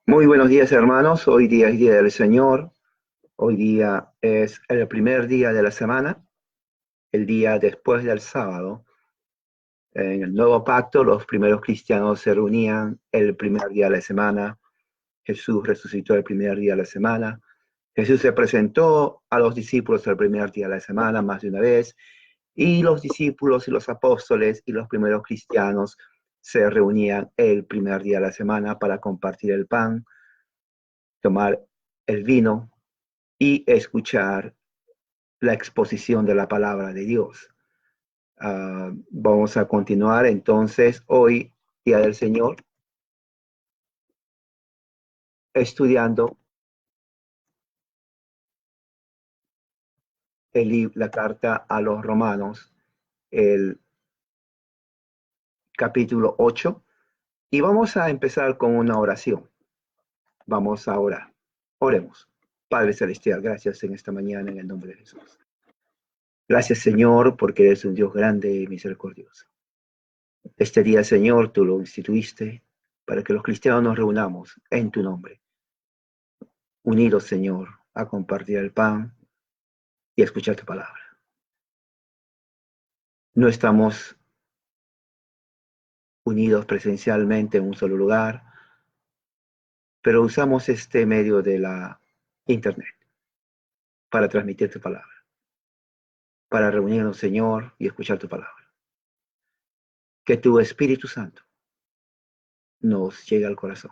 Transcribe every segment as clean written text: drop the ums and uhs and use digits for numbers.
Muy buenos días, hermanos. Hoy día es Día del Señor. Hoy día es el primer día de la semana, el día después del sábado. En el nuevo pacto, los primeros cristianos se reunían el primer día de la semana. Jesús resucitó el primer día de la semana. Jesús se presentó a los discípulos el primer día de la semana más de una vez. Y los discípulos y los apóstoles y los primeros cristianos se reunían el primer día de la semana para compartir el pan, tomar el vino y escuchar la exposición de la palabra de Dios. Vamos a continuar entonces hoy, Día del Señor, estudiando la carta a los romanos, el capítulo 8, y vamos a empezar con una oración. Vamos a orar. Oremos. Padre Celestial, gracias en esta mañana en el nombre de Jesús. Gracias, Señor, porque eres un Dios grande y misericordioso. Este día, Señor, tú lo instituiste para que los cristianos nos reunamos en tu nombre, unidos, Señor, a compartir el pan y a escuchar tu palabra. No estamos unidos presencialmente en un solo lugar, pero usamos este medio de la internet para transmitir tu palabra, para reunirnos, Señor, y escuchar tu palabra. Que tu Espíritu Santo nos llegue al corazón.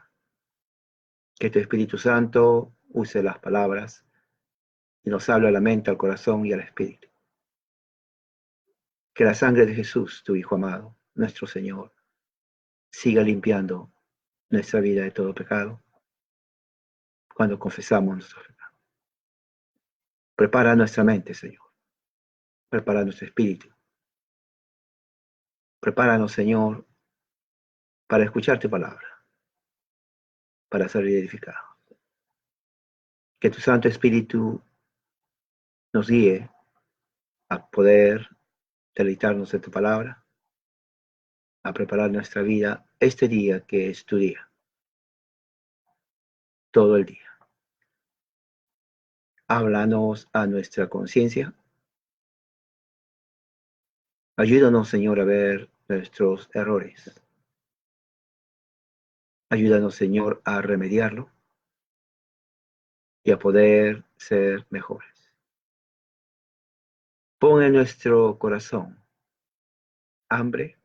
Que tu Espíritu Santo use las palabras y nos hable a la mente, al corazón y al espíritu. Que la sangre de Jesús, tu Hijo amado, nuestro Señor, siga limpiando nuestra vida de todo pecado cuando confesamos nuestros pecados. Prepara nuestra mente, Señor. Prepara nuestro espíritu. Prepáranos, Señor, para escuchar tu palabra, para ser edificados. Que tu Santo Espíritu nos guíe a poder deleitarnos de tu palabra, a preparar nuestra vida este día que es tu día, todo el día. Háblanos a nuestra conciencia. Ayúdanos, Señor, a ver nuestros errores. Ayúdanos, Señor, a remediarlo y a poder ser mejores. Pon en nuestro corazón hambre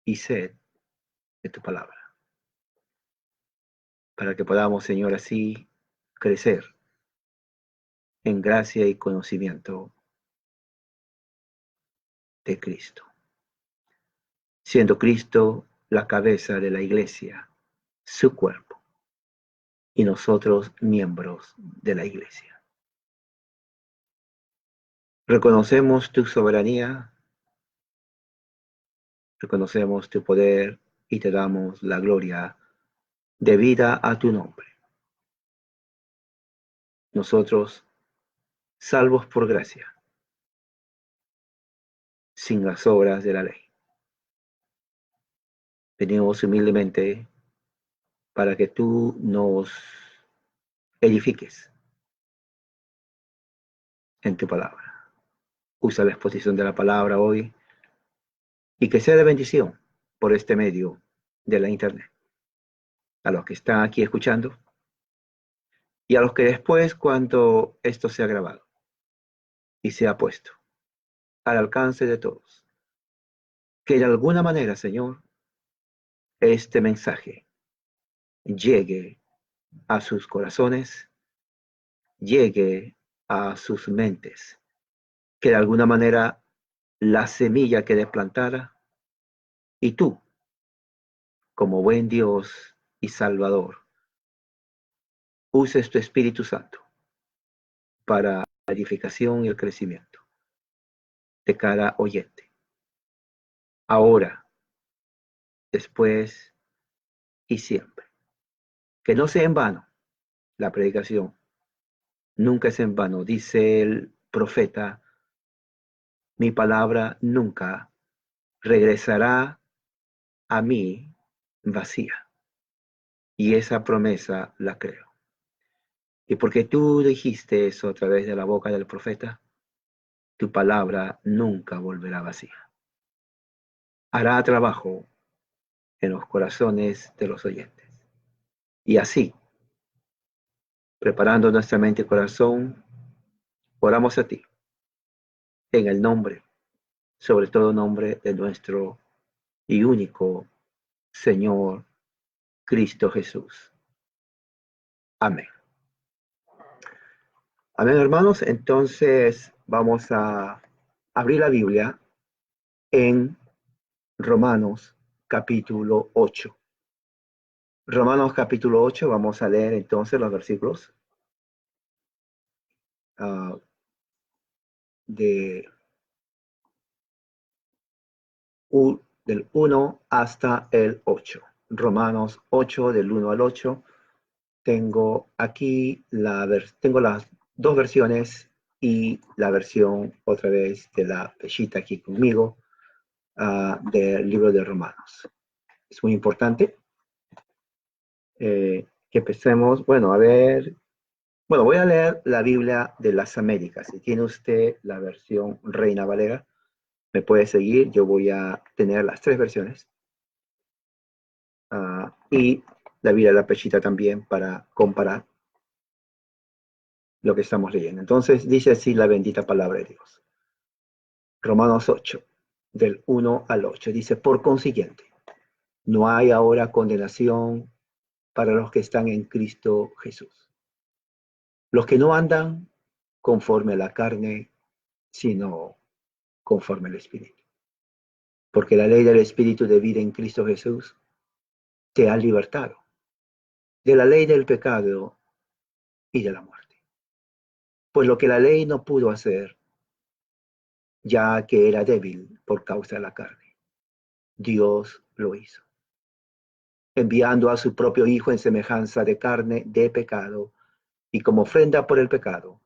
y sed de tu palabra, para que podamos, Señor, así crecer en gracia y conocimiento de Cristo, siendo Cristo la cabeza de la iglesia, su cuerpo, y nosotros miembros de la iglesia. Reconocemos tu soberanía, reconocemos tu poder y te damos la gloria debida a tu nombre. Nosotros, salvos por gracia, sin las obras de la ley. Venimos humildemente para que tú nos edifiques en tu palabra. Usa la exposición de la palabra hoy y que sea de bendición por este medio de la internet. A los que están aquí escuchando y a los que después, cuando esto sea grabado y sea puesto al alcance de todos, que de alguna manera, Señor, este mensaje llegue a sus corazones, llegue a sus mentes, que de alguna manera la semilla quede plantada y tú, como buen Dios y Salvador, uses tu Espíritu Santo para la edificación y el crecimiento de cada oyente. Ahora, después y siempre. Que no sea en vano la predicación. Nunca es en vano. Dice el profeta, mi palabra nunca regresará a mí vacía. y esa promesa la creo. Y porque tú dijiste eso a través de la boca del profeta, tu palabra nunca volverá vacía. Hará trabajo en los corazones de los oyentes. Y así, preparando nuestra mente y corazón, oramos a ti, en el nombre, sobre todo nombre de nuestro y único Señor Cristo Jesús. Amén. Amén, hermanos. Entonces vamos a abrir la Biblia en Romanos capítulo 8. Romanos capítulo 8, vamos a leer entonces los versículos de del 1 hasta el 8. Romanos 8, del 1 al 8. Tengo aquí tengo las dos versiones y la versión otra vez de la Peshita aquí conmigo del libro de Romanos. Es muy importante que empecemos. Bueno, a ver. Bueno, voy a leer la Biblia de las Américas. Si tiene usted la versión Reina Valera, me puede seguir. Yo voy a tener las tres versiones. Y la Biblia de la Peshita también para comparar lo que estamos leyendo. Entonces dice así la bendita palabra de Dios. Romanos 8, del 1 al 8. Dice, por consiguiente, no hay ahora condenación para los que están en Cristo Jesús. Los que no andan conforme a la carne, sino conforme al Espíritu. Porque la ley del Espíritu de vida en Cristo Jesús te ha libertado de la ley del pecado y de la muerte. Pues lo que la ley no pudo hacer, ya que era débil por causa de la carne, Dios lo hizo, enviando a su propio Hijo en semejanza de carne de pecado, y como ofrenda por el pecado,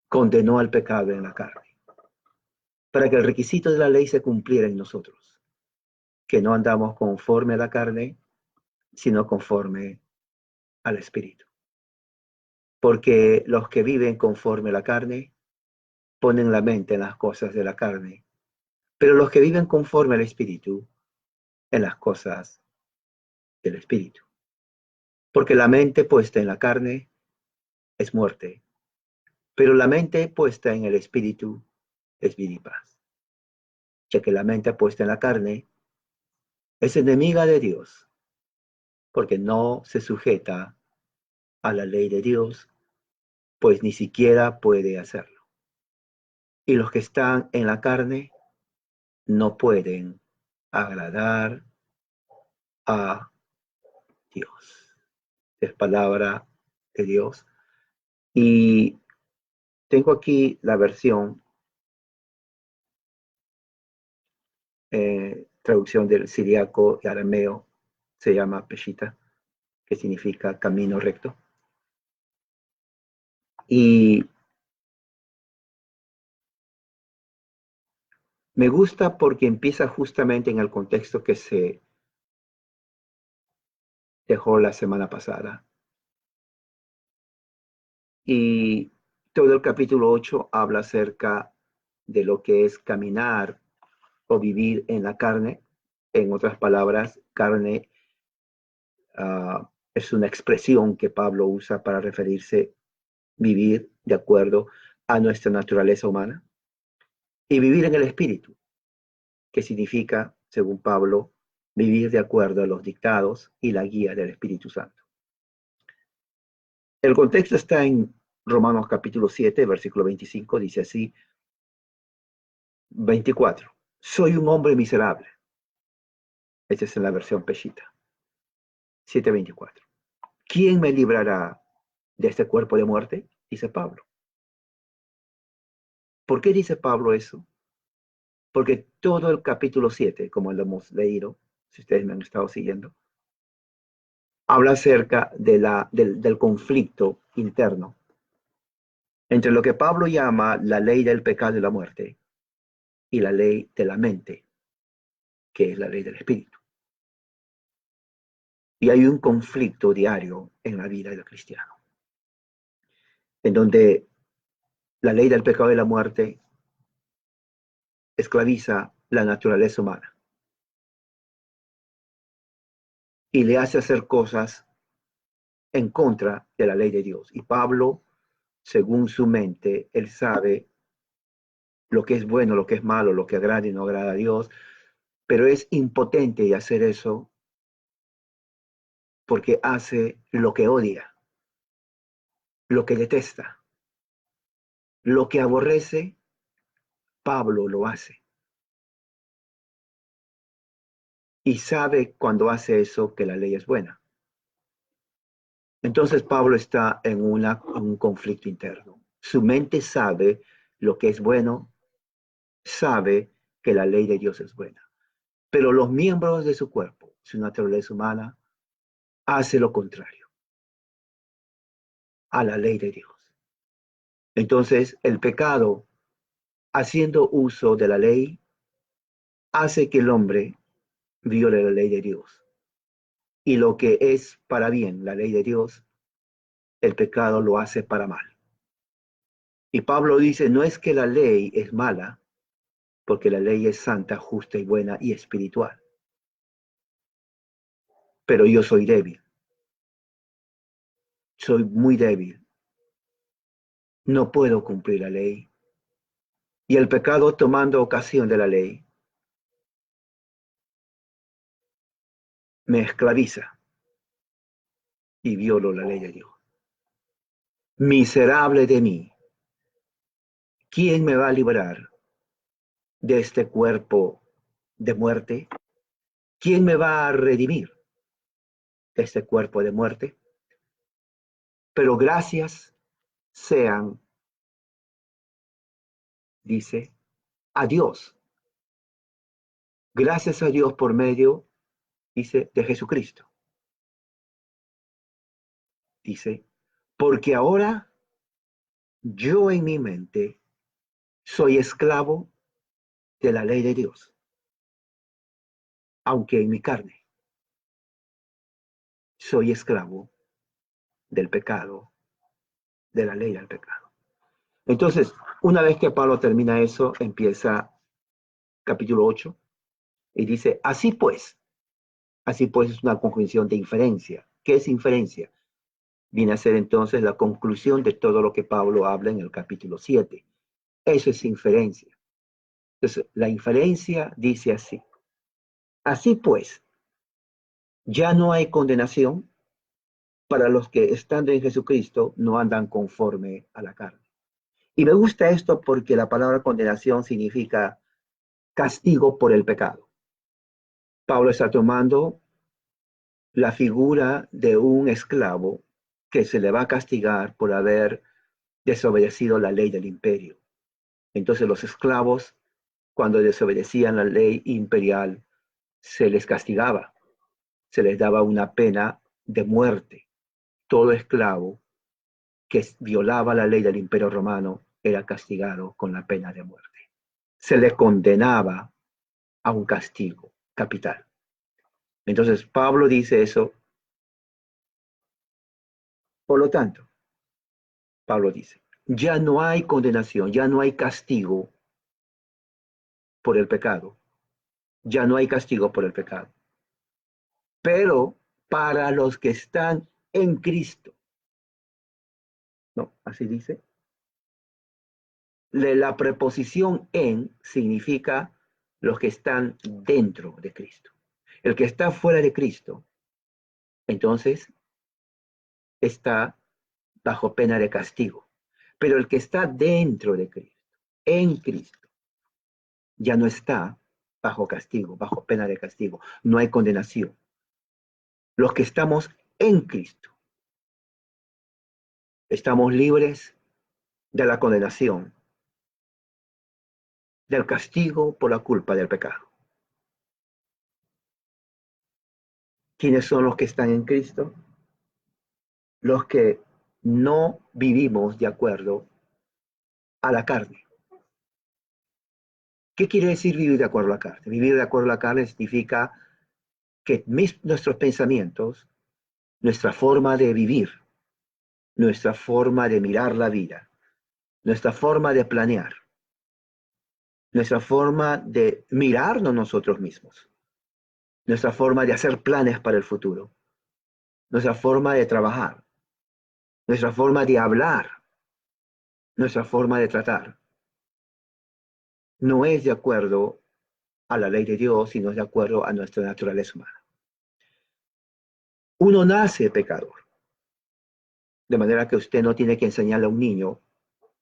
condenó al pecado en la carne, para que el requisito de la ley se cumpliera en nosotros, que no andamos conforme a la carne, sino conforme al Espíritu. Porque los que viven conforme a la carne ponen la mente en las cosas de la carne, pero los que viven conforme al Espíritu en las cosas del Espíritu. Porque la mente puesta en la carne es muerte, pero la mente puesta en el Espíritu es vida y paz. Ya que la mente puesta en la carne es enemiga de Dios, porque no se sujeta a la ley de Dios, pues ni siquiera puede hacerlo. Y los que están en la carne no pueden agradar a Dios. Es palabra de Dios. Y tengo aquí la versión, traducción del siriaco y arameo, se llama Peshita, que significa camino recto. Y me gusta porque empieza justamente en el contexto que se dejó la semana pasada. Y todo el capítulo 8 habla acerca de lo que es caminar o vivir en la carne. En otras palabras, carne es una expresión que Pablo usa para referirse vivir de acuerdo a nuestra naturaleza humana. Y vivir en el espíritu, que significa, según Pablo, vivir de acuerdo a los dictados y la guía del Espíritu Santo. El contexto está en Romanos capítulo 7, versículo 25, dice así, 24. Soy un hombre miserable. Esta es en la versión Peshita. 7:24. ¿Quién me librará de este cuerpo de muerte? Dice Pablo. ¿Por qué dice Pablo eso? Porque todo el capítulo 7, como lo hemos leído, si ustedes me han estado siguiendo, habla acerca del conflicto interno entre lo que Pablo llama la ley del pecado y la muerte y la ley de la mente. que es la ley del Espíritu. Y hay un conflicto diario en la vida del cristiano, en donde la ley del pecado y la muerte esclaviza la naturaleza humana y le hace hacer cosas en contra de la ley de Dios. Y Pablo, según su mente, él sabe lo que es bueno, lo que es malo, lo que agrada y no agrada a Dios, pero es impotente de hacer eso porque hace lo que odia, lo que detesta, lo que aborrece, Pablo lo hace. Y sabe cuando hace eso que la ley es buena. Entonces Pablo está en un conflicto interno. Su mente sabe lo que es bueno, sabe que la ley de Dios es buena. Pero los miembros de su cuerpo, su naturaleza humana, hace lo contrario a la ley de Dios. Entonces el pecado, haciendo uso de la ley, hace que el hombre viole la ley de Dios. Y lo que es para bien, la ley de Dios, el pecado lo hace para mal. Y Pablo dice, no es que la ley es mala, porque la ley es santa, justa y buena y espiritual. Pero yo soy débil, soy muy débil, no puedo cumplir la ley. Y el pecado, tomando ocasión de la ley, me esclaviza y violo la ley de Dios. Miserable de mí, ¿quién me va a librar de este cuerpo de muerte? ¿Quién me va a redimir de este cuerpo de muerte? Pero gracias sean, dice, a Dios. Gracias a Dios por medio, dice, de Jesucristo. Dice, porque ahora yo en mi mente soy esclavo de la ley de Dios, aunque en mi carne soy esclavo del pecado, de la ley del pecado. Entonces, una vez que Pablo termina eso, empieza capítulo 8 y dice, así pues es una conjunción de inferencia. ¿Qué es inferencia? Viene a ser entonces la conclusión de todo lo que Pablo habla en el capítulo 7. Eso es inferencia. Entonces, la inferencia dice así. Así pues, ya no hay condenación para los que estando en Jesucristo no andan conforme a la carne. Y me gusta esto porque la palabra condenación significa castigo por el pecado. Pablo está tomando la figura de un esclavo que se le va a castigar por haber desobedecido la ley del imperio. Entonces los esclavos, cuando desobedecían la ley imperial, se les castigaba, se les daba una pena de muerte. Todo esclavo que violaba la ley del imperio romano era castigado con la pena de muerte. Se le condenaba a un castigo capital. Entonces Pablo dice eso. Por lo tanto, Pablo dice, ya no hay condenación, ya no hay castigo por el pecado, ya no hay castigo por el pecado. Pero para los que están en Cristo, ¿no? Así dice. La preposición en significa los que están dentro de Cristo. El que está fuera de Cristo, entonces está bajo pena de castigo. Pero el que está dentro de Cristo, en Cristo, ya no está bajo castigo, bajo pena de castigo. No hay condenación. Los que estamos en Cristo, estamos libres de la condenación, del castigo por la culpa del pecado. ¿Quiénes son los que están en Cristo? Los que no vivimos de acuerdo a la carne, ¿Qué quiere decir vivir de acuerdo a la carne? Vivir de acuerdo a la carne significa que nuestros pensamientos, nuestra forma de vivir, nuestra forma de mirar la vida, nuestra forma de planear, nuestra forma de mirarnos nosotros mismos, nuestra forma de hacer planes para el futuro, nuestra forma de trabajar, nuestra forma de hablar, nuestra forma de tratar, no es de acuerdo a la ley de Dios, sino es de acuerdo a nuestra naturaleza humana. Uno nace pecador, de manera que usted no tiene que enseñarle a un niño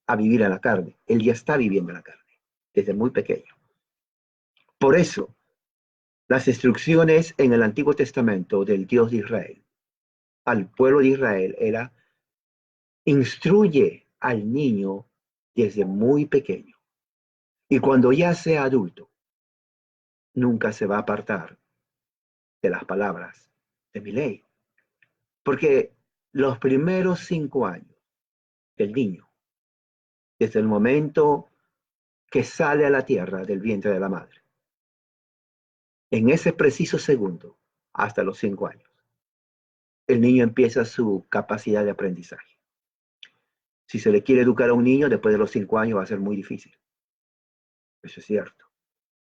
a vivir en la carne. Él ya está viviendo en la carne, desde muy pequeño. Por eso, las instrucciones en el Antiguo Testamento del Dios de Israel al pueblo de Israel era: instruye al niño desde muy pequeño. Y cuando ya sea adulto, nunca se va a apartar de las palabras de mi ley. Porque los primeros 5 años del niño, desde el momento que sale a la tierra del vientre de la madre, en ese preciso segundo, hasta los 5 años, el niño empieza su capacidad de aprendizaje. Si se le quiere educar a un niño después de los 5 años va a ser muy difícil. Eso es cierto,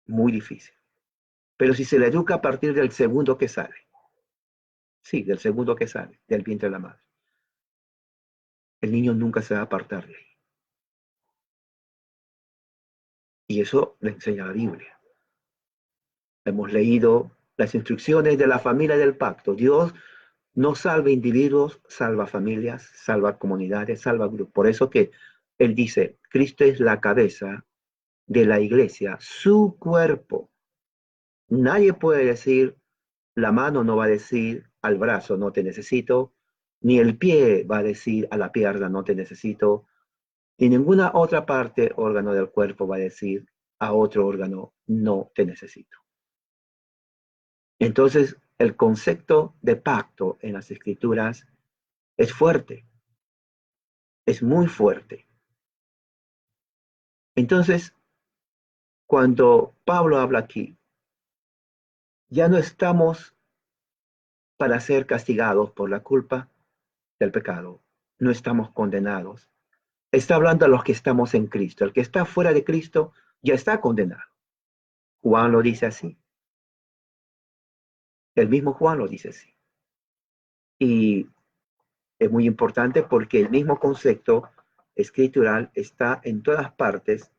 muy difícil. Pero si se le educa a partir del segundo que sale, sí, del segundo que sale, del vientre de la madre, el niño nunca se va a apartar de ahí. Y eso le enseña la Biblia. Hemos leído las instrucciones de la familia del pacto. Dios no salva individuos, salva familias, salva comunidades, salva grupos. Por eso que Él dice, Cristo es la cabeza de la iglesia, su cuerpo. Nadie puede decir, la mano no va a decir al brazo, no te necesito, ni el pie va a decir a la pierna, no te necesito, y ninguna otra parte, órgano del cuerpo, va a decir a otro órgano, no te necesito. Entonces, el concepto de pacto en las escrituras es fuerte, es muy fuerte. Entonces, cuando Pablo habla aquí, ya no estamos para ser castigados por la culpa del pecado, no estamos condenados. Está hablando a los que estamos en Cristo. El que está fuera de Cristo ya está condenado. Juan lo dice así. El mismo Juan lo dice así. Y es muy importante porque el mismo concepto escritural está en todas partes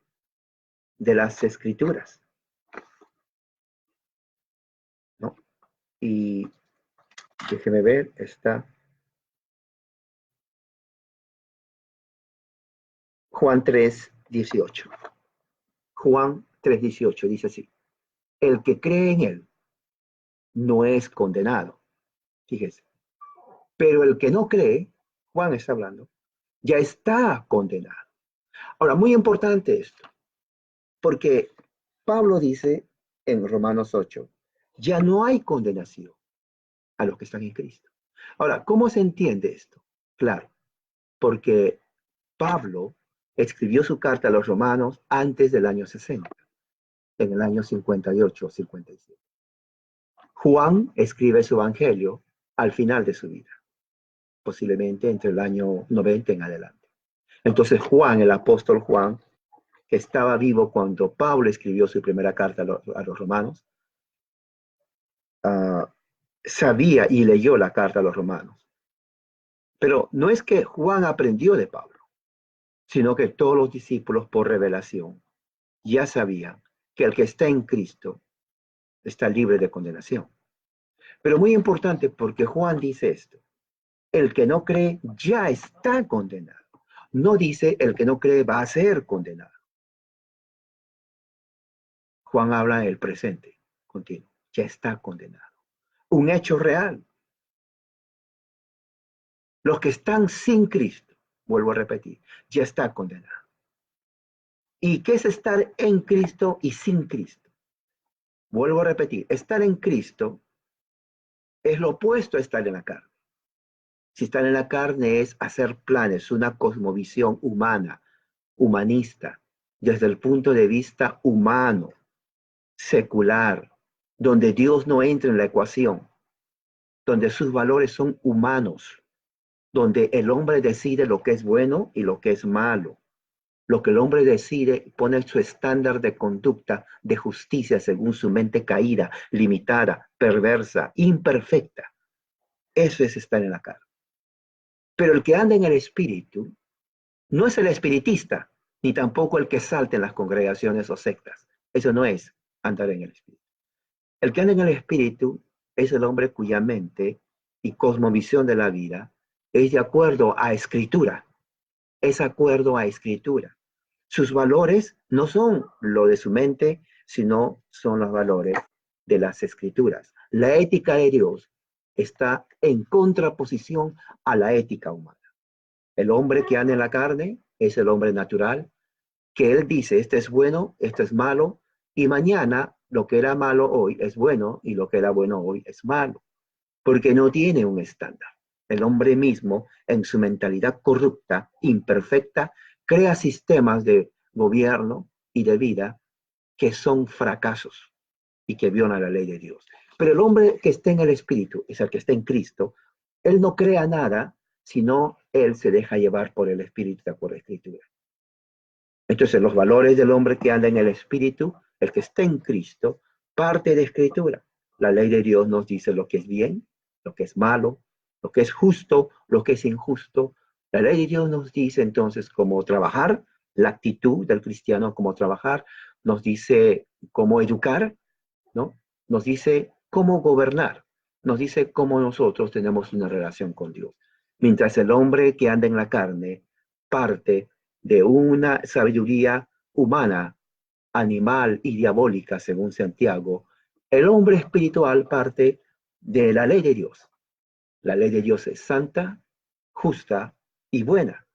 de las escrituras, ¿no? Y déjeme ver, está Juan 3:18. Juan 3:18 dice así: el que cree en él no es condenado. Fíjese. Pero el que no cree, Juan está hablando, ya está condenado. Ahora, muy importante esto, porque Pablo dice en Romanos 8, ya no hay condenación a los que están en Cristo. Ahora, ¿cómo se entiende esto? Claro, porque Pablo escribió su carta a los romanos antes del año 60, en el año 58 o 57. Juan escribe su evangelio al final de su vida, posiblemente entre el año 90 en adelante. Entonces Juan, el apóstol Juan, que estaba vivo cuando Pablo escribió su primera carta a los romanos, sabía y leyó la carta a los romanos. Pero no es que Juan aprendió de Pablo, sino que todos los discípulos por revelación ya sabían que el que está en Cristo está libre de condenación. Pero muy importante porque Juan dice esto: el que no cree ya está condenado. No dice el que no cree va a ser condenado. Juan habla del presente continuo, ya está condenado. Un hecho real. Los que están sin Cristo, vuelvo a repetir, ya está condenado. ¿Y qué es estar en Cristo y sin Cristo? Vuelvo a repetir, estar en Cristo es lo opuesto a estar en la carne. Si estar en la carne es hacer planes, una cosmovisión humana, humanista, desde el punto de vista humano, secular, donde Dios no entra en la ecuación, donde sus valores son humanos, donde el hombre decide lo que es bueno y lo que es malo. Lo que el hombre decide pone su estándar de conducta, de justicia, según su mente caída, limitada, perversa, imperfecta. Eso es estar en la carne. Pero el que anda en el espíritu no es el espiritista, ni tampoco el que salta en las congregaciones o sectas. Eso no es andar en el espíritu. El que anda en el espíritu es el hombre cuya mente y cosmovisión de la vida es de acuerdo a escritura, es acuerdo a escritura. Sus valores no son lo de su mente, sino son los valores de las escrituras. La ética de Dios está en contraposición a la ética humana. El hombre que anda en la carne es el hombre natural, que él dice, este es bueno, esto es malo, y mañana lo que era malo hoy es bueno y lo que era bueno hoy es malo, porque no tiene un estándar. El hombre mismo, en su mentalidad corrupta, imperfecta, crea sistemas de gobierno y de vida que son fracasos y que violan la ley de Dios. Pero el hombre que está en el Espíritu, es el que está en Cristo, él no crea nada, sino él se deja llevar por el Espíritu, por la Escritura. Entonces, los valores del hombre que anda en el Espíritu, el que está en Cristo, parte de Escritura. La ley de Dios nos dice lo que es bien, lo que es malo, lo que es justo, lo que es injusto. La ley de Dios nos dice entonces cómo trabajar, la actitud del cristiano, cómo trabajar, nos dice cómo educar, ¿no? Nos dice cómo gobernar, nos dice cómo nosotros tenemos una relación con Dios. Mientras el hombre que anda en la carne parte de una sabiduría humana, animal y diabólica, según Santiago, el hombre espiritual parte de la ley de Dios. La ley de Dios es santa, justa y buena.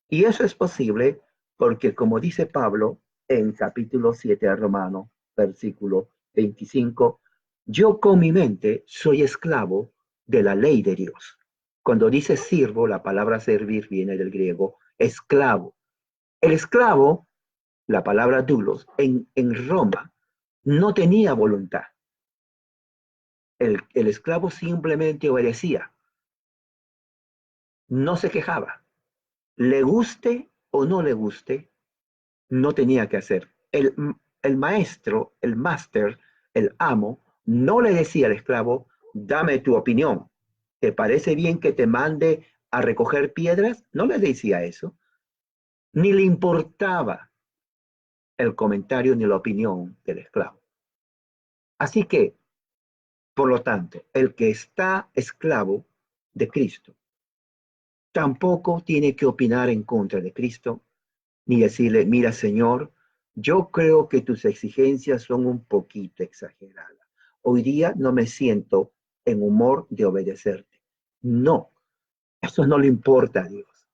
Y eso es posible porque, como dice Pablo en capítulo 7 de Romano, versículo 25, yo con mi mente soy esclavo de la ley de Dios. Cuando dice sirvo, la palabra servir viene del griego esclavo. El esclavo, la palabra doulos, en Roma no tenía voluntad. El esclavo simplemente obedecía, no se quejaba. Le guste o no le guste, no tenía que hacer. El maestro, el máster, el amo, no le decía al esclavo, dame tu opinión. ¿Te parece bien que te mande a recoger piedras? No le decía eso. Ni le importaba el comentario ni la opinión del esclavo. Así que, por lo tanto, el que está esclavo de Cristo tampoco tiene que opinar en contra de Cristo, ni decirle, mira, Señor, yo creo que tus exigencias son un poquito exageradas. Hoy día no me siento en humor de obedecerte. No, eso no le importa a Dios.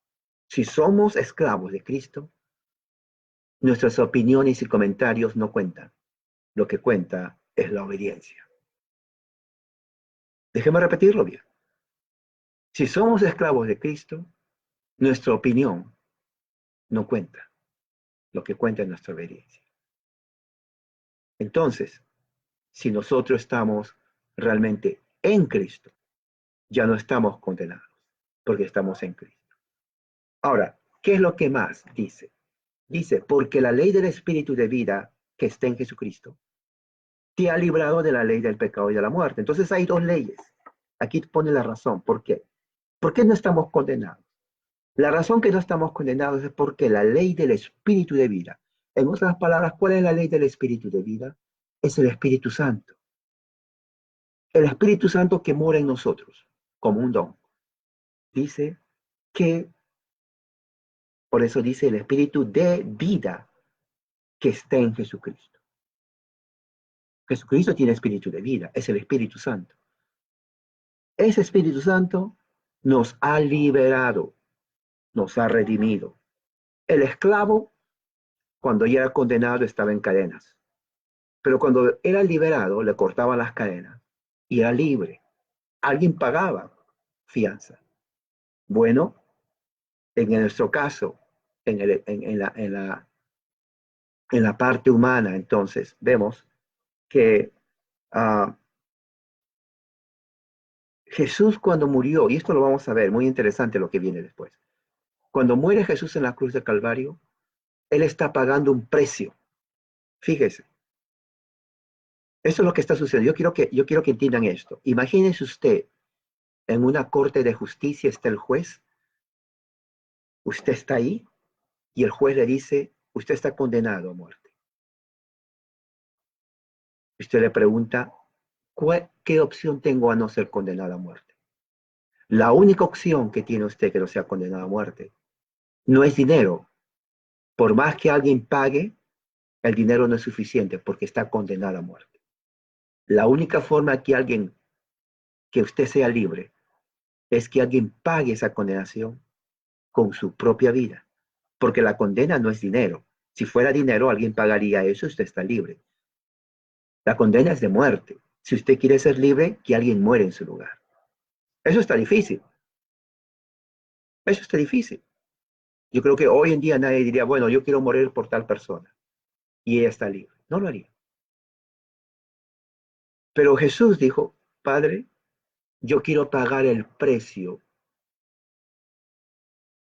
Si somos esclavos de Cristo, nuestras opiniones y comentarios no cuentan. Lo que cuenta es la obediencia. Déjeme repetirlo bien. Si somos esclavos de Cristo, nuestra opinión no cuenta. Lo que cuenta es nuestra obediencia. Entonces, si nosotros estamos realmente en Cristo, ya no estamos condenados, porque estamos en Cristo. Ahora, ¿qué es lo que más dice? Dice, porque la ley del Espíritu de vida que está en Jesucristo te ha librado de la ley del pecado y de la muerte. Entonces hay dos leyes. Aquí pone la razón. ¿Por qué? ¿Por qué no estamos condenados? La razón que no estamos condenados es porque la ley del Espíritu de vida, en otras palabras, ¿cuál es la ley del Espíritu de vida? Es el Espíritu Santo. El Espíritu Santo que mora en nosotros como un don. Dice que, por eso dice el Espíritu de vida que está en Jesucristo. Jesucristo tiene espíritu de vida, es el Espíritu Santo. Ese Espíritu Santo nos ha liberado, nos ha redimido. El esclavo, cuando ya era condenado, estaba en cadenas. Pero cuando era liberado, le cortaban las cadenas y era libre. Alguien pagaba fianza. Bueno, en nuestro caso, en la En la parte humana, entonces, vemos que uh, Jesús cuando murió, y esto lo vamos a ver, muy interesante lo que viene después. Cuando muere Jesús en la cruz de Calvario, Él está pagando un precio. Fíjese, eso es lo que está sucediendo. Yo quiero que entiendan esto. Imagínense usted, en una corte de justicia está el juez, usted está ahí, y el juez le dice, usted está condenado a muerte. Usted le pregunta, ¿qué opción tengo a no ser condenado a muerte? La única opción que tiene usted que no sea condenado a muerte no es dinero. Por más que alguien pague, el dinero no es suficiente porque está condenado a muerte. La única forma que usted sea libre es que alguien pague esa condenación con su propia vida, porque la condena no es dinero. Si fuera dinero, alguien pagaría eso, usted está libre. La condena es de muerte. Si usted quiere ser libre, que alguien muere en su lugar. Eso está difícil. Eso está difícil. Yo creo que hoy en día nadie diría, bueno, yo quiero morir por tal persona y ella está libre. No lo haría. Pero Jesús dijo, Padre, yo quiero pagar el precio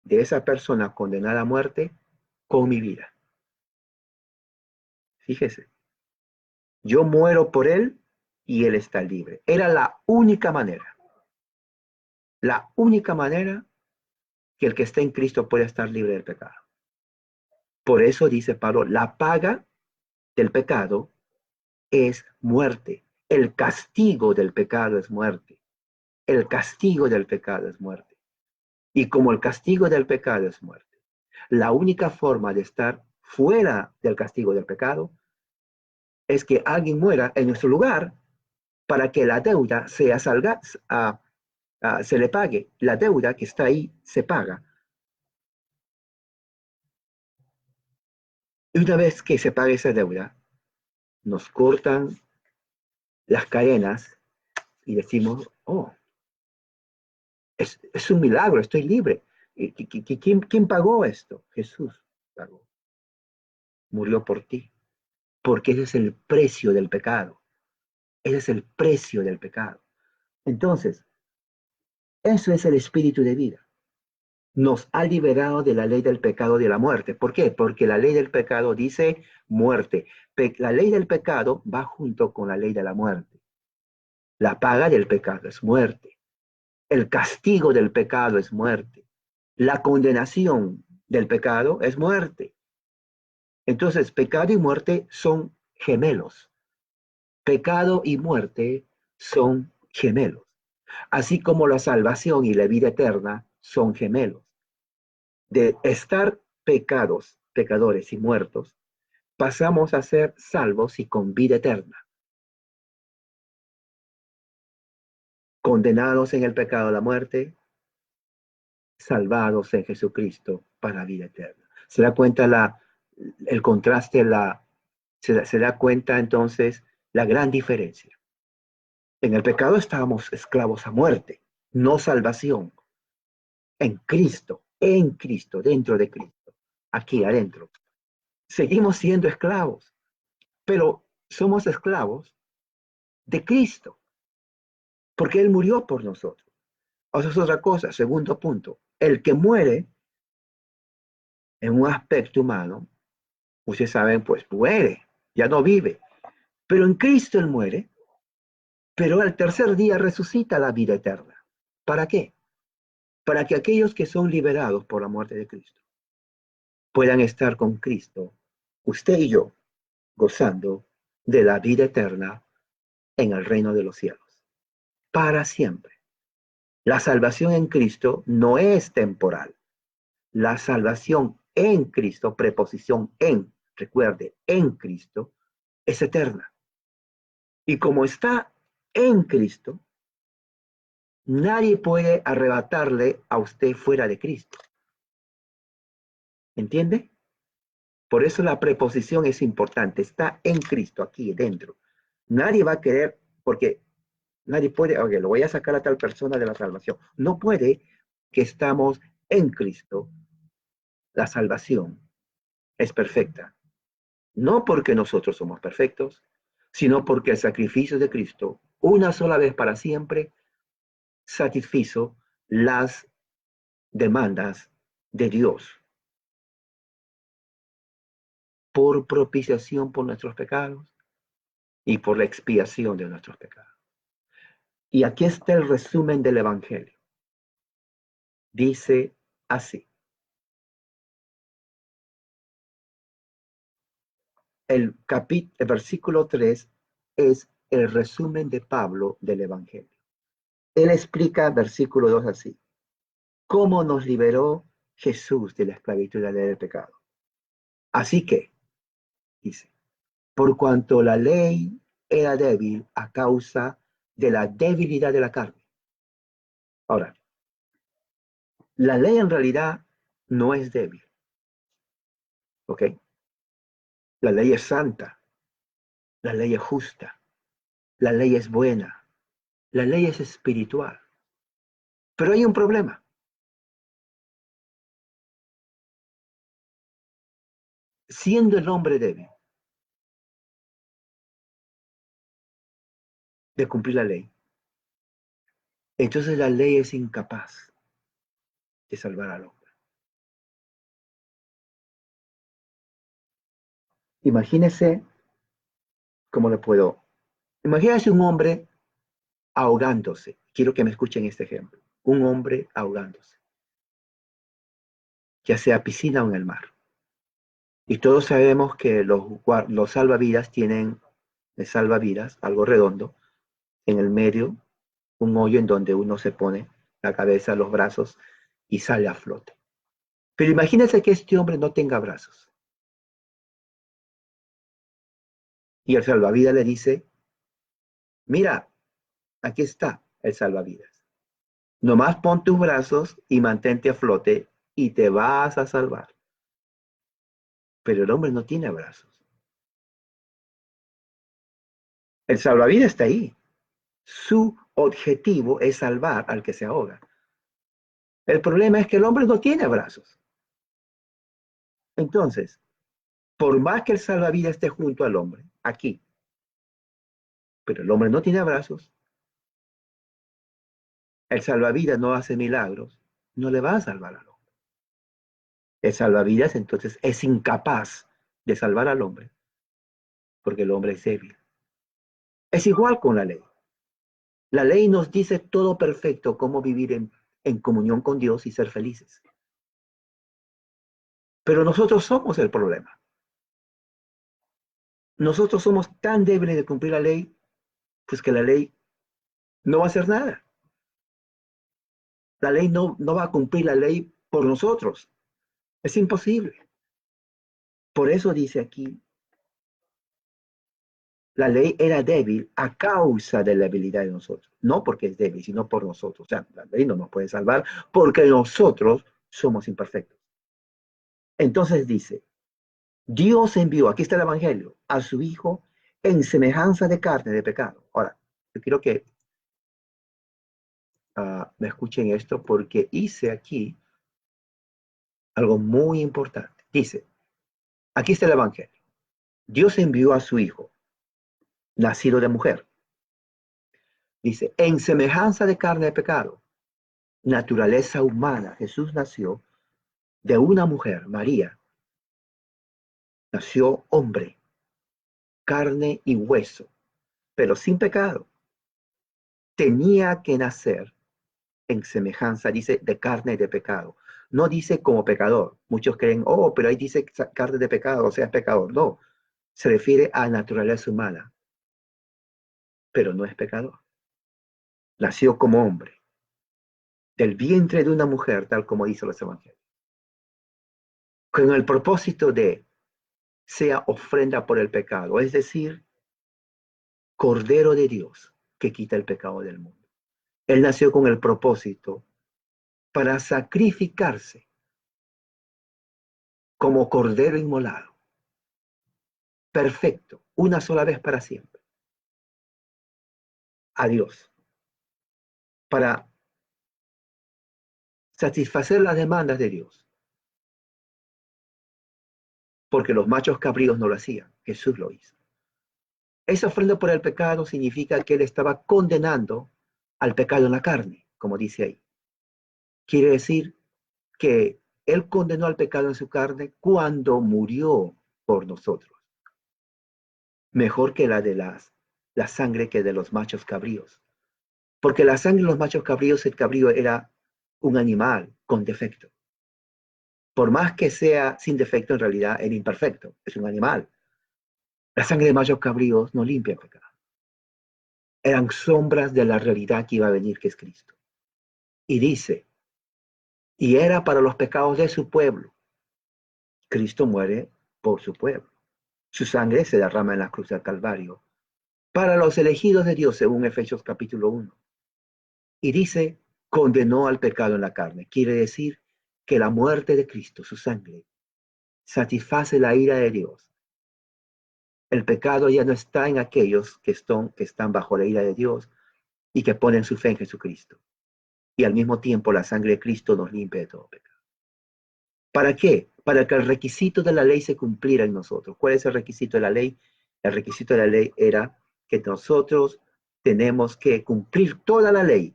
de esa persona condenada a muerte con mi vida. Fíjese, yo muero por él y él está libre. Era la única manera que el que está en Cristo puede estar libre del pecado. Por eso dice Pablo, la paga del pecado es muerte. El castigo del pecado es muerte. El castigo del pecado es muerte. Y como el castigo del pecado es muerte, la única forma de estar fuera del castigo del pecado es que alguien muera en nuestro lugar para que la deuda sea salga, se le pague. La deuda que está ahí se paga. Y una vez que se paga esa deuda, nos cortan las cadenas y decimos, oh, es un milagro, estoy libre. ¿Quién pagó esto? Jesús pagó, murió por ti, porque ese es el precio del pecado. Ese es el precio del pecado. Entonces, eso es el espíritu de vida. Nos ha liberado de la ley del pecado y de la muerte. ¿Por qué? Porque la ley del pecado dice muerte. La ley del pecado va junto con la ley de la muerte. La paga del pecado es muerte. El castigo del pecado es muerte. La condenación del pecado es muerte. Entonces, pecado y muerte son gemelos. Pecado y muerte son gemelos. Así como la salvación y la vida eterna son gemelos. De estar pecadores y muertos, pasamos a ser salvos y con vida eterna. Condenados en el pecado de la muerte, salvados en Jesucristo para vida eterna. ¿Se da cuenta el contraste, se da cuenta entonces la gran diferencia? En el pecado estábamos esclavos a muerte, no salvación. En Cristo, dentro de Cristo, aquí adentro. Seguimos siendo esclavos, pero somos esclavos de Cristo, porque Él murió por nosotros. O sea, es otra cosa, segundo punto. El que muere en un aspecto humano, ustedes saben, pues muere, ya no vive. Pero en Cristo Él muere, pero al tercer día resucita la vida eterna. ¿Para qué? Para que aquellos que son liberados por la muerte de Cristo puedan estar con Cristo, usted y yo, gozando de la vida eterna en el reino de los cielos, para siempre. La salvación en Cristo no es temporal. La salvación en Cristo, preposición en, recuerde, en Cristo, es eterna. Y como está en Cristo, nadie puede arrebatarle a usted fuera de Cristo. ¿Entiende? Por eso la preposición es importante. Está en Cristo, aquí dentro. Nadie va a querer, porque nadie puede, oye, lo voy a sacar a tal persona de la salvación. No puede, que estamos en Cristo. La salvación es perfecta. no porque nosotros somos perfectos, sino porque el sacrificio de Cristo, una sola vez para siempre, satisfizo las demandas de Dios por propiciación por nuestros pecados y por la expiación de nuestros pecados. Y aquí está el resumen del Evangelio. Dice así. El versículo 3 es el resumen de Pablo del Evangelio. Él explica, versículo 2 así: cómo nos liberó Jesús de la esclavitud de la ley del pecado. Así que, dice, por cuanto la ley era débil a causa de la debilidad de la carne. Ahora, la ley en realidad no es débil, ¿ok? La ley es santa, la ley es justa, la ley es buena, la ley es espiritual. Pero hay un problema. Siendo el hombre débil de cumplir la ley, entonces la ley es incapaz de salvar al hombre. Imagínese, ¿cómo le puedo? Imagínese un hombre ahogándose. Quiero que me escuchen este ejemplo. Un hombre ahogándose, ya sea piscina o en el mar. Y todos sabemos que los salvavidas tienen de salvavidas, algo redondo, en el medio, un hoyo en donde uno se pone la cabeza, los brazos y sale a flote. Pero imagínense que este hombre no tenga brazos. Y el salvavidas le dice, mira, aquí está el salvavidas. Nomás pon tus brazos y mantente a flote y te vas a salvar. Pero el hombre no tiene brazos. El salvavidas está ahí. Su objetivo es salvar al que se ahoga. El problema es que el hombre no tiene brazos. Entonces, por más que el salvavidas esté junto al hombre, aquí, pero el hombre no tiene brazos, el salvavidas no hace milagros, no le va a salvar al hombre. El salvavidas entonces es incapaz de salvar al hombre porque el hombre es débil. Es igual con la ley. La ley nos dice todo perfecto, cómo vivir en comunión con Dios y ser felices. Pero nosotros somos el problema. Nosotros somos tan débiles de cumplir la ley, pues que la ley no va a hacer nada. La ley no va a cumplir la ley por nosotros. Es imposible. Por eso dice aquí, la ley era débil a causa de la debilidad de nosotros. No porque es débil, sino por nosotros. O sea, la ley no nos puede salvar porque nosotros somos imperfectos. Entonces dice, Dios envió, aquí está el Evangelio, a su Hijo en semejanza de carne de pecado. Ahora, yo quiero que me escuchen esto porque hice aquí algo muy importante. Dice, aquí está el Evangelio. Dios envió a su Hijo, nacido de mujer. Dice, en semejanza de carne de pecado, naturaleza humana. Jesús nació de una mujer, María. Nació hombre, carne y hueso, pero sin pecado. Tenía que nacer en semejanza, dice, de carne y de pecado. No dice como pecador. Muchos creen, oh, pero ahí dice carne de pecado, o sea, es pecador. No, se refiere a naturaleza humana, pero no es pecador. Nació como hombre, del vientre de una mujer, tal como dice los evangelios, con el propósito de sea ofrenda por el pecado, es decir, Cordero de Dios que quita el pecado del mundo. Él nació con el propósito para sacrificarse como cordero inmolado, perfecto, una sola vez para siempre, a Dios, para satisfacer las demandas de Dios. porque los machos cabríos no lo hacían, Jesús lo hizo. Esa ofrenda por el pecado significa que él estaba condenando al pecado en la carne, como dice ahí. Quiere decir que él condenó al pecado en su carne cuando murió por nosotros. Mejor que la sangre que de los machos cabríos. Porque la sangre de los machos cabríos, el cabrío era un animal con defecto. Por más que sea sin defecto, en realidad era imperfecto, es un animal. La sangre de machos cabríos no limpia el pecado. Eran sombras de la realidad que iba a venir, que es Cristo. Y dice, y era para los pecados de su pueblo. Cristo muere por su pueblo. Su sangre se derrama en la cruz del Calvario para los elegidos de Dios, según Efesios capítulo 1. Y dice, condenó al pecado en la carne. Quiere decir que la muerte de Cristo, su sangre, satisface la ira de Dios. El pecado ya no está en aquellos que están bajo la ira de Dios y que ponen su fe en Jesucristo. Y al mismo tiempo la sangre de Cristo nos limpia de todo pecado. ¿Para qué? Para que el requisito de la ley se cumpliera en nosotros. ¿Cuál es el requisito de la ley? El requisito de la ley era que nosotros tenemos que cumplir toda la ley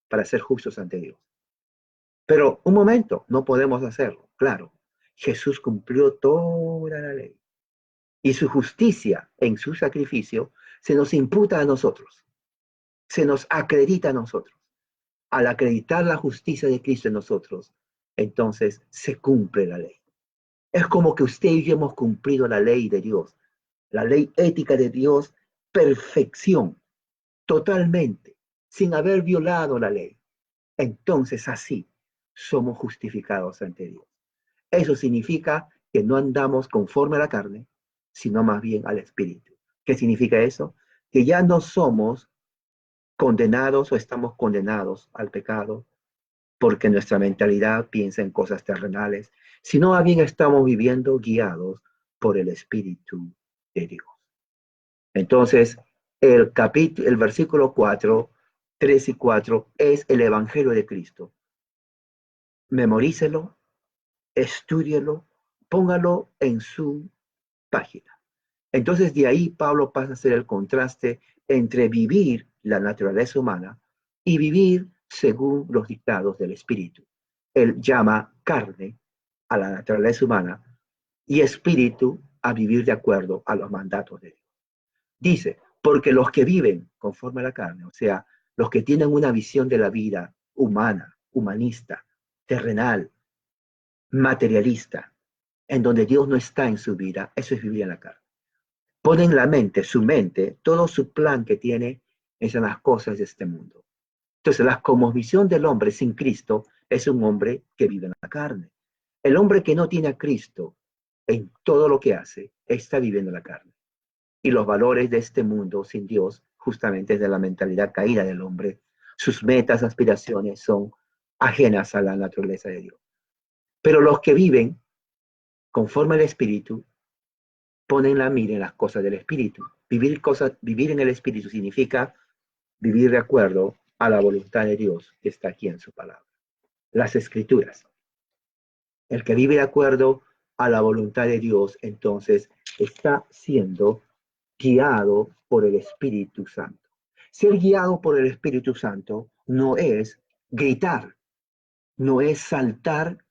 para ser justos ante Dios. Pero un momento, no podemos hacerlo. Claro, Jesús cumplió toda la ley. Y su justicia en su sacrificio se nos imputa a nosotros. Se nos acredita a nosotros. Al acreditar la justicia de Cristo en nosotros, entonces se cumple la ley. Es como que usted y yo hemos cumplido la ley de Dios, la ley ética de Dios, perfección, totalmente, sin haber violado la ley. Entonces así somos justificados ante Dios. Eso significa que no andamos conforme a la carne, sino más bien al Espíritu. ¿Qué significa eso? Que ya no somos condenados o estamos condenados al pecado porque nuestra mentalidad piensa en cosas terrenales, sino más bien estamos viviendo guiados por el Espíritu de Dios. Entonces, el versículo 4, 3 y 4 es el Evangelio de Cristo. Memorícelo, estúdielo, póngalo en su página. Entonces, de ahí Pablo pasa a hacer el contraste entre vivir la naturaleza humana y vivir según los dictados del Espíritu. Él llama carne a la naturaleza humana y espíritu a vivir de acuerdo a los mandatos de Dios. Dice, porque los que viven conforme a la carne, o sea, los que tienen una visión de la vida humana, humanista, terrenal, materialista, en donde Dios no está en su vida, eso es vivir en la carne. Ponen la mente, su mente, todo su plan que tiene es en las cosas de este mundo. Entonces, la cosmovisión del hombre sin Cristo es un hombre que vive en la carne. El hombre que no tiene a Cristo en todo lo que hace, está viviendo en la carne. Y los valores de este mundo sin Dios, justamente es de la mentalidad caída del hombre. Sus metas, aspiraciones son ajenas a la naturaleza de Dios. Pero los que viven conforme al Espíritu, ponen la mira en las cosas del Espíritu. Vivir en el Espíritu significa vivir de acuerdo a la voluntad de Dios que está aquí en su palabra. Las Escrituras. El que vive de acuerdo a la voluntad de Dios, entonces está siendo guiado por el Espíritu Santo. Ser guiado por el Espíritu Santo no es gritar, no es saltar,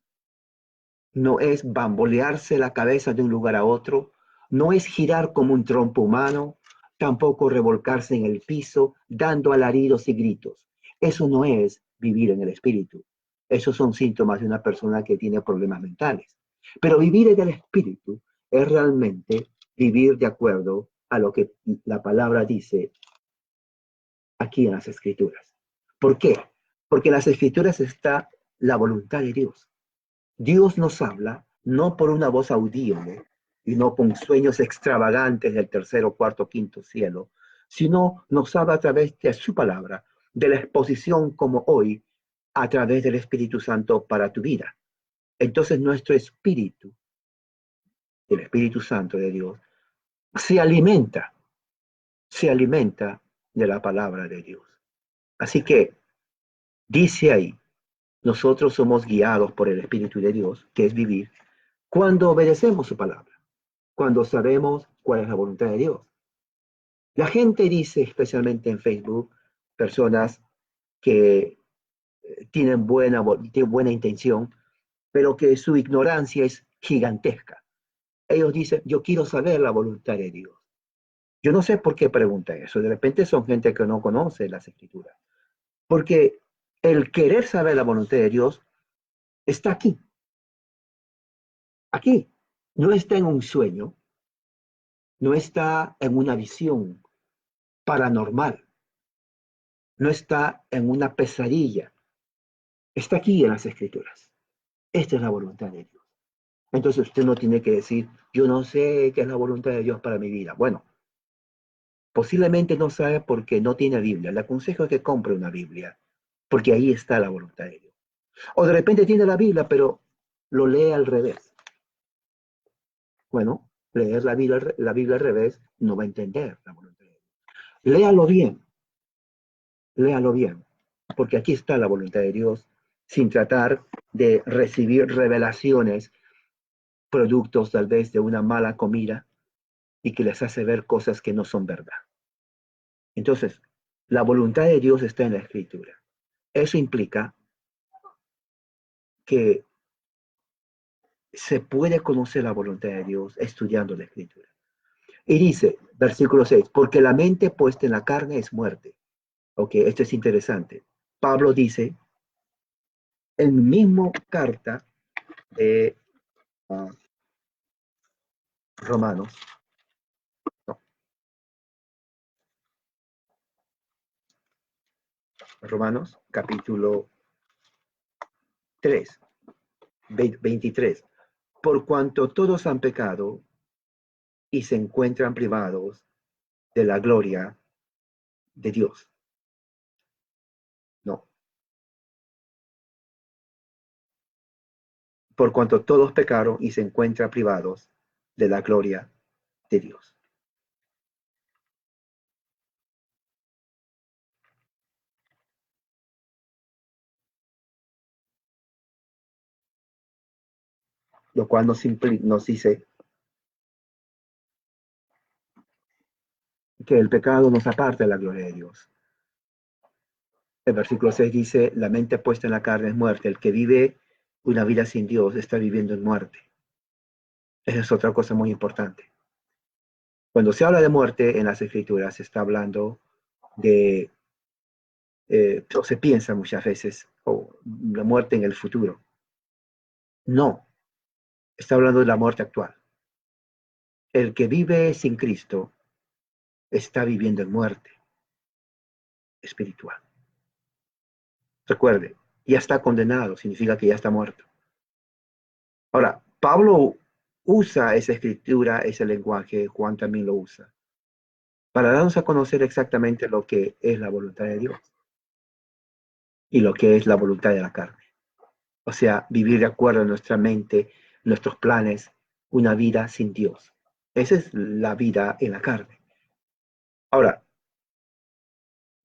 no es bambolearse la cabeza de un lugar a otro, no es girar como un trompo humano, tampoco revolcarse en el piso, dando alaridos y gritos. Eso no es vivir en el Espíritu. Esos son síntomas de una persona que tiene problemas mentales. Pero vivir en el Espíritu es realmente vivir de acuerdo a lo que la palabra dice aquí en las Escrituras. ¿Por qué? Porque en las Escrituras está la voluntad de Dios. Dios nos habla no por una voz audible y no con sueños extravagantes del tercero, cuarto, quinto cielo, sino nos habla a través de su palabra, de la exposición como hoy, a través del Espíritu Santo para tu vida. Entonces nuestro espíritu, el Espíritu Santo de Dios, se alimenta de la palabra de Dios. Así que dice ahí, nosotros somos guiados por el Espíritu de Dios, que es vivir, cuando obedecemos su palabra. cuando sabemos cuál es la voluntad de Dios. La gente dice, especialmente en Facebook, personas que tienen buena intención, pero que su ignorancia es gigantesca. Ellos dicen, yo quiero saber la voluntad de Dios. Yo no sé por qué preguntan eso. De repente son gente que no conoce las escrituras. Porque el querer saber la voluntad de Dios está aquí. Aquí. No está en un sueño. No está en una visión paranormal. No está en una pesadilla. Está aquí en las escrituras. Esta es la voluntad de Dios. Entonces usted no tiene que decir, yo no sé qué es la voluntad de Dios para mi vida. Bueno, posiblemente no sabe porque no tiene Biblia. Le aconsejo que compre una Biblia, porque ahí está la voluntad de Dios. O de repente tiene la Biblia, pero lo lee al revés. Bueno, leer la Biblia al revés no va a entender la voluntad de Dios. Léalo bien, porque aquí está la voluntad de Dios, sin tratar de recibir revelaciones, productos tal vez de una mala comida, y que les hace ver cosas que no son verdad. Entonces, la voluntad de Dios está en la Escritura. Eso implica que se puede conocer la voluntad de Dios estudiando la Escritura. Y dice, versículo 6, porque la mente puesta en la carne es muerte. Ok, esto es interesante. Pablo dice, en mismo carta de Romanos, no, Romanos capítulo 3, 23, por cuanto todos han pecado y se encuentran privados de la gloria de Dios. No, por cuanto todos pecaron y se encuentran privados de la gloria de Dios. Lo cual nos dice que el pecado nos aparta de la gloria de Dios. El versículo 6 dice, la mente puesta en la carne es muerte. El que vive una vida sin Dios está viviendo en muerte. Esa es otra cosa muy importante. Cuando se habla de muerte en las escrituras, se está hablando de, o se piensa muchas veces, la muerte en el futuro. No, está hablando de la muerte actual. El que vive sin Cristo está viviendo en muerte espiritual. Recuerde, ya está condenado, significa que ya está muerto. Ahora, Pablo usa esa escritura, ese lenguaje, Juan también lo usa, para darnos a conocer exactamente lo que es la voluntad de Dios y lo que es la voluntad de la carne. O sea, vivir de acuerdo a nuestra mente, nuestros planes, una vida sin Dios. Esa es la vida en la carne. Ahora,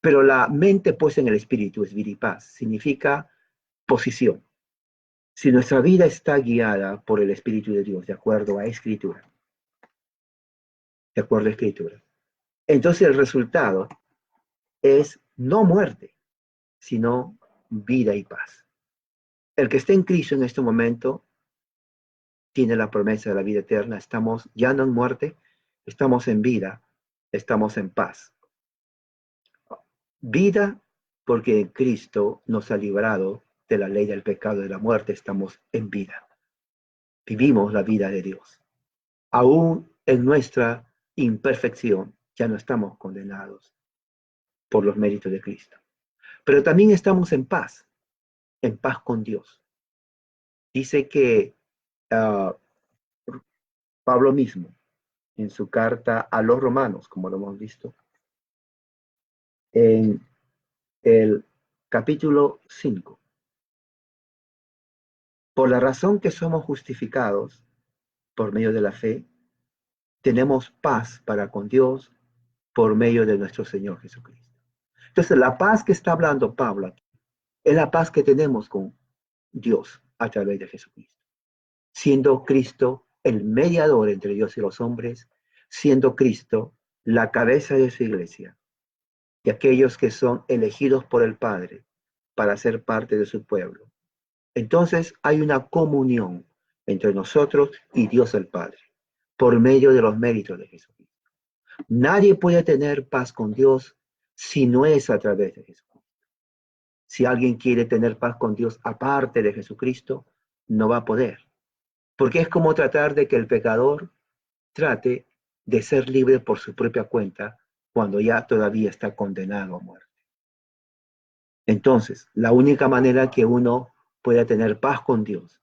pero la mente puesta en el espíritu es vida y paz, significa posición. Si nuestra vida está guiada por el Espíritu de Dios, de acuerdo a Escritura, de acuerdo a Escritura, entonces el resultado es no muerte, sino vida y paz. El que está en Cristo en este momento tiene la promesa de la vida eterna. Estamos ya no en muerte, estamos en vida, estamos en paz. Vida porque Cristo nos ha librado de la ley del pecado y de la muerte, estamos en vida. Vivimos la vida de Dios. Aún en nuestra imperfección, ya no estamos condenados por los méritos de Cristo. Pero también estamos en paz con Dios. Dice que uh, Pablo mismo, en su carta a los romanos, como lo hemos visto, en el capítulo 5, por la razón que somos justificados por medio de la fe, tenemos paz para con Dios por medio de nuestro Señor Jesucristo. Entonces, la paz que está hablando Pablo aquí es la paz que tenemos con Dios a través de Jesucristo, siendo Cristo el mediador entre Dios y los hombres, siendo Cristo la cabeza de su iglesia, y aquellos que son elegidos por el Padre para ser parte de su pueblo. Entonces hay una comunión entre nosotros y Dios el Padre, por medio de los méritos de Jesucristo. Nadie puede tener paz con Dios si no es a través de Jesucristo. Si alguien quiere tener paz con Dios aparte de Jesucristo, no va a poder. Porque es como tratar de que el pecador trate de ser libre por su propia cuenta cuando ya todavía está condenado a muerte. Entonces, la única manera que uno pueda tener paz con Dios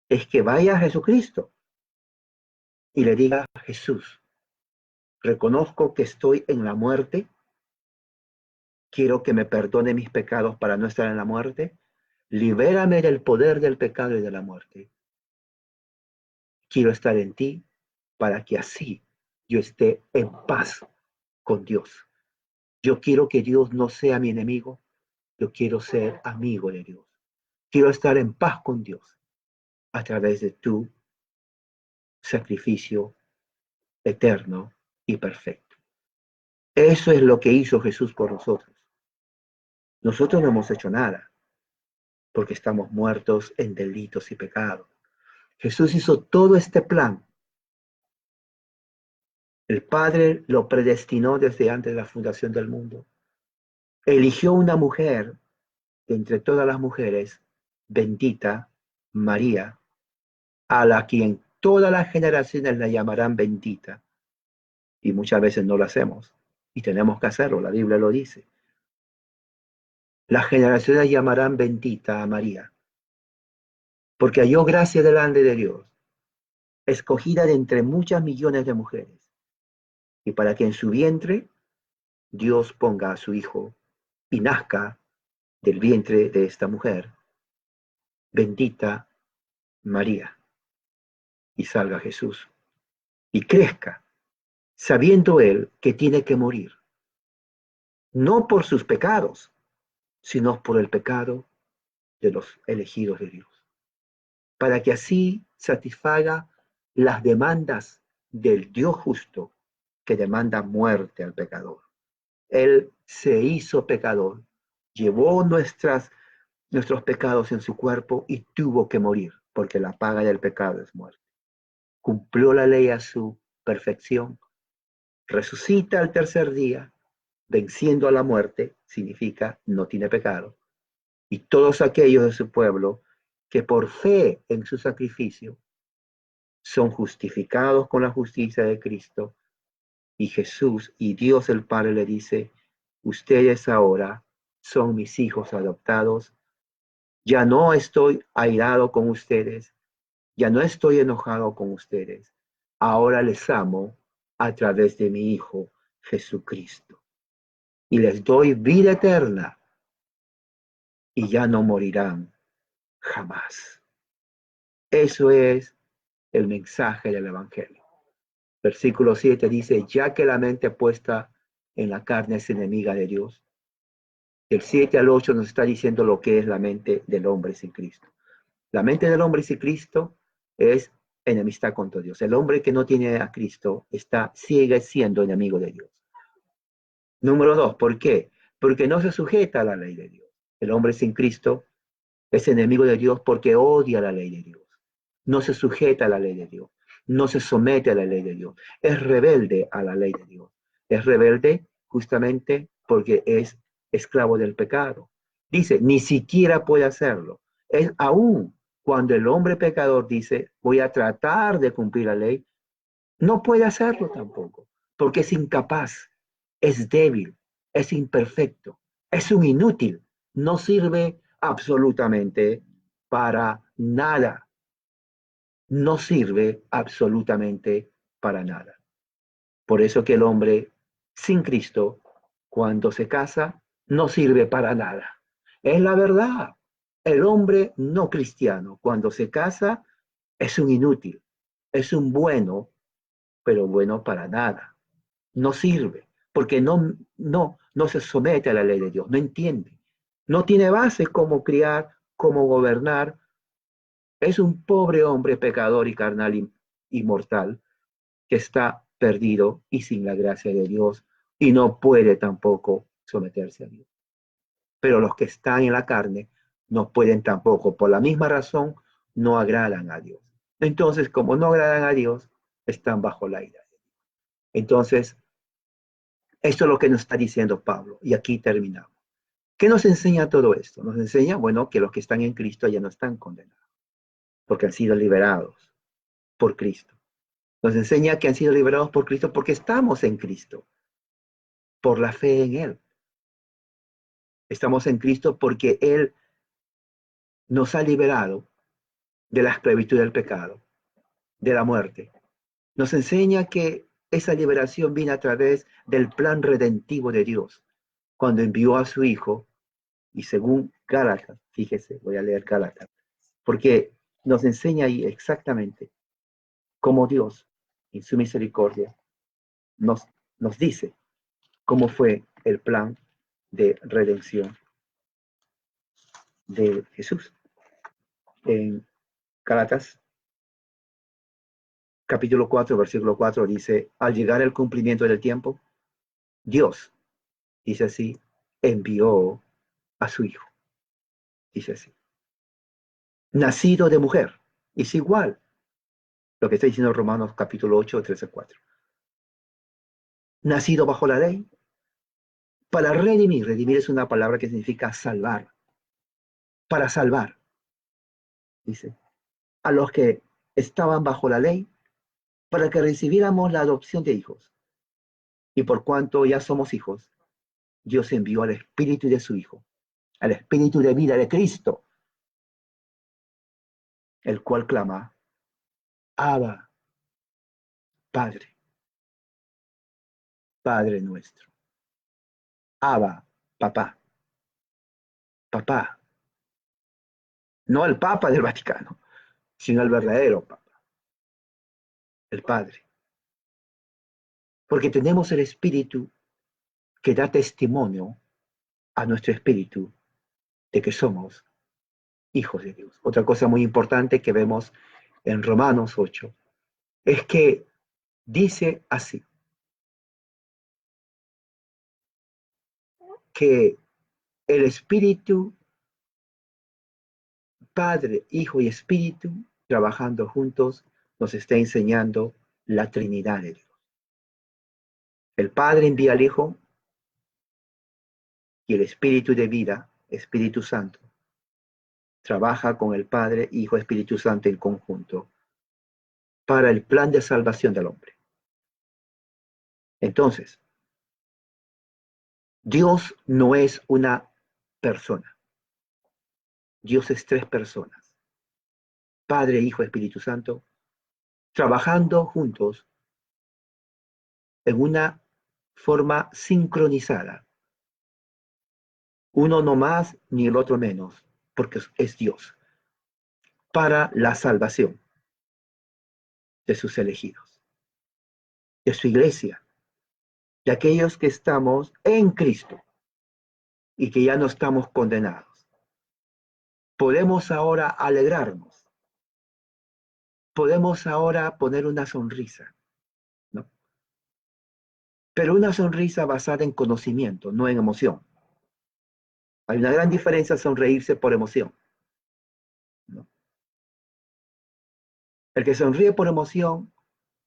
es que vaya a Jesucristo y le diga: Jesús, reconozco que estoy en la muerte, quiero que me perdone mis pecados para no estar en la muerte, libérame del poder del pecado y de la muerte. Quiero estar en ti para que así yo esté en paz con Dios. Yo quiero que Dios no sea mi enemigo, yo quiero ser amigo de Dios. Quiero estar en paz con Dios a través de tu sacrificio eterno y perfecto. Eso es lo que hizo Jesús por nosotros. Nosotros no hemos hecho nada porque estamos muertos en delitos y pecados. Jesús hizo todo este plan. El Padre lo predestinó desde antes de la fundación del mundo. Eligió una mujer de entre todas las mujeres, bendita María, a la quien todas las generaciones la llamarán bendita. Y muchas veces no lo hacemos. Y tenemos que hacerlo, la Biblia lo dice. Las generaciones llamarán bendita a María, porque halló gracia delante de Dios, escogida de entre muchas millones de mujeres, y para que en su vientre Dios ponga a su Hijo y nazca del vientre de esta mujer, bendita María, y salga Jesús, y crezca, sabiendo él que tiene que morir, no por sus pecados, sino por el pecado de los elegidos de Dios, para que así satisfaga las demandas del Dios justo que demanda muerte al pecador. Él se hizo pecador, llevó nuestros pecados en su cuerpo y tuvo que morir, porque la paga del pecado es muerte. Cumplió la ley a su perfección, resucita al tercer día, venciendo a la muerte, significa no tiene pecado, y todos aquellos de su pueblo que por fe en su sacrificio son justificados con la justicia de Cristo, y Jesús y Dios el Padre le dice: ustedes ahora son mis hijos adoptados, ya no estoy airado con ustedes, ya no estoy enojado con ustedes, ahora les amo a través de mi Hijo Jesucristo. Y les doy vida eterna y ya no morirán jamás. Eso es el mensaje del Evangelio. Versículo 7 dice: ya que la mente puesta en la carne es enemiga de Dios. Del 7 al 8 nos está diciendo lo que es la mente del hombre sin Cristo. La mente del hombre sin Cristo es enemistad contra Dios. El hombre que no tiene a Cristo sigue siendo enemigo de Dios. Número 2, ¿por qué? Porque no se sujeta a la ley de Dios. El hombre sin Cristo es enemigo de Dios porque odia la ley de Dios. No se sujeta a la ley de Dios. No se somete a la ley de Dios. Es rebelde a la ley de Dios. Es rebelde justamente porque es esclavo del pecado. Dice, ni siquiera puede hacerlo. Es aún cuando el hombre pecador dice, voy a tratar de cumplir la ley, no puede hacerlo tampoco, porque es incapaz, es débil, es imperfecto, es un inútil, no sirve absolutamente para nada. No sirve absolutamente para nada. Por eso que el hombre sin Cristo, cuando se casa, no sirve para nada. Es la verdad. El hombre no cristiano, cuando se casa, es un inútil, es un bueno, pero bueno para nada. No sirve, porque no se somete a la ley de Dios, no entiende. No tiene base cómo criar, cómo gobernar. Es un pobre hombre pecador y carnal y mortal que está perdido y sin la gracia de Dios y no puede tampoco someterse a Dios. Pero los que están en la carne no pueden tampoco, por la misma razón, no agradan a Dios. Entonces, como no agradan a Dios, están bajo la ira. Entonces, esto es lo que nos está diciendo Pablo, y aquí terminamos. ¿Qué nos enseña todo esto? Nos enseña, bueno, que los que están en Cristo ya no están condenados, porque han sido liberados por Cristo. Nos enseña que han sido liberados por Cristo porque estamos en Cristo, por la fe en Él. Estamos en Cristo porque Él nos ha liberado de la esclavitud del pecado, de la muerte. Nos enseña que esa liberación viene a través del plan redentivo de Dios, cuando envió a su Hijo, y según Gálatas, fíjese, voy a leer Gálatas, porque nos enseña ahí exactamente cómo Dios, en su misericordia, nos, nos dice cómo fue el plan de redención de Jesús. En Gálatas, capítulo 4, versículo 4, dice, al llegar el cumplimiento del tiempo, Dios, dice así, envió a su Hijo, dice así, nacido de mujer. Es igual lo que está diciendo Romanos capítulo 8, 13, 4. Nacido bajo la ley, para redimir. Redimir es una palabra que significa salvar. Para salvar, dice, a los que estaban bajo la ley, para que recibiéramos la adopción de hijos. Y por cuanto ya somos hijos, Dios envió al Espíritu de su Hijo, al Espíritu de vida de Cristo, el cual clama, Abba, Padre, Padre nuestro. Abba, papá, papá. No el Papa del Vaticano, sino el verdadero Papa, el Padre. Porque tenemos el Espíritu que da testimonio a nuestro espíritu de que somos hijos de Dios. Otra cosa muy importante que vemos en Romanos 8 es que dice así, que el Espíritu, Padre, Hijo y Espíritu, trabajando juntos, nos está enseñando la Trinidad de Dios. El Padre envía al Hijo y el Espíritu de vida, Espíritu Santo, trabaja con el Padre, Hijo, Espíritu Santo en conjunto para el plan de salvación del hombre. Entonces, Dios no es una persona. Dios es tres personas. Padre, Hijo, Espíritu Santo, trabajando juntos en una forma sincronizada. Uno no más ni el otro menos, porque es Dios, para la salvación de sus elegidos, de su iglesia, de aquellos que estamos en Cristo y que ya no estamos condenados. Podemos ahora alegrarnos, podemos ahora poner una sonrisa, ¿no? Pero una sonrisa basada en conocimiento, no en emoción. Hay una gran diferencia sonreírse por emoción, ¿no? El que sonríe por emoción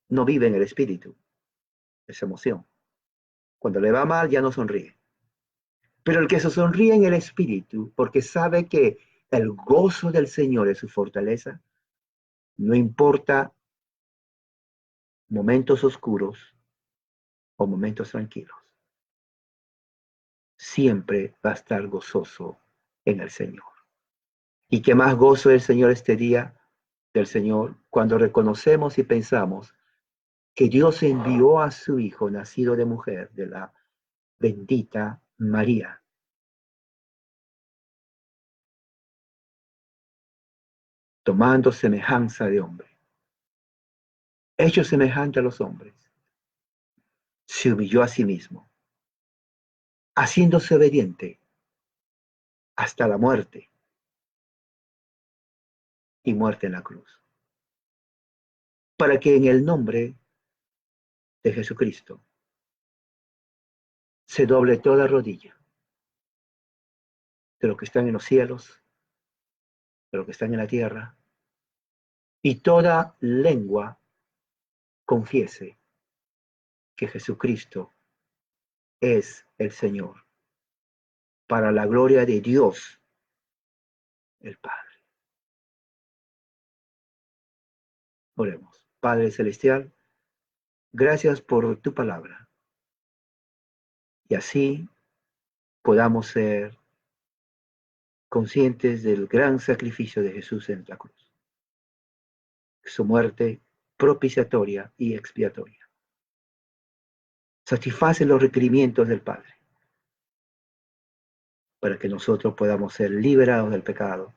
no vive en el espíritu, es emoción. Cuando le va mal ya no sonríe. Pero el que se sonríe en el espíritu, porque sabe que el gozo del Señor es su fortaleza, no importa momentos oscuros o momentos tranquilos, siempre va a estar gozoso en el Señor. ¿Y qué más gozo del Señor este día? Del Señor, cuando reconocemos y pensamos que Dios envió a su Hijo, nacido de mujer, de la bendita María, tomando semejanza de hombre, hecho semejante a los hombres, se humilló a sí mismo, haciéndose obediente hasta la muerte y muerte en la cruz. para que en el nombre de Jesucristo se doble toda rodilla de los que están en los cielos, de los que están en la tierra, y toda lengua confiese que Jesucristo es el Señor, para la gloria de Dios el Padre. Oremos. Padre Celestial, gracias por tu palabra, y así podamos ser conscientes del gran sacrificio de Jesús en la cruz, su muerte propiciatoria y expiatoria. Satisface los requerimientos del Padre para que nosotros podamos ser liberados del pecado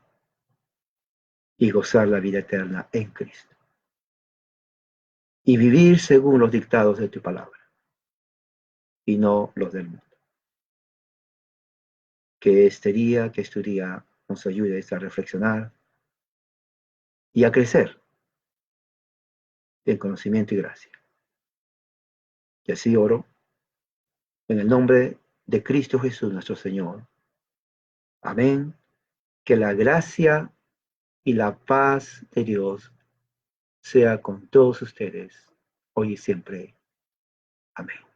y gozar la vida eterna en Cristo. Y vivir según los dictados de tu palabra y no los del mundo. Que este día nos ayude a reflexionar y a crecer en conocimiento y gracia. Y así oro en el nombre de Cristo Jesús nuestro Señor. Amén. Que la gracia y la paz de Dios sea con todos ustedes, hoy y siempre. Amén.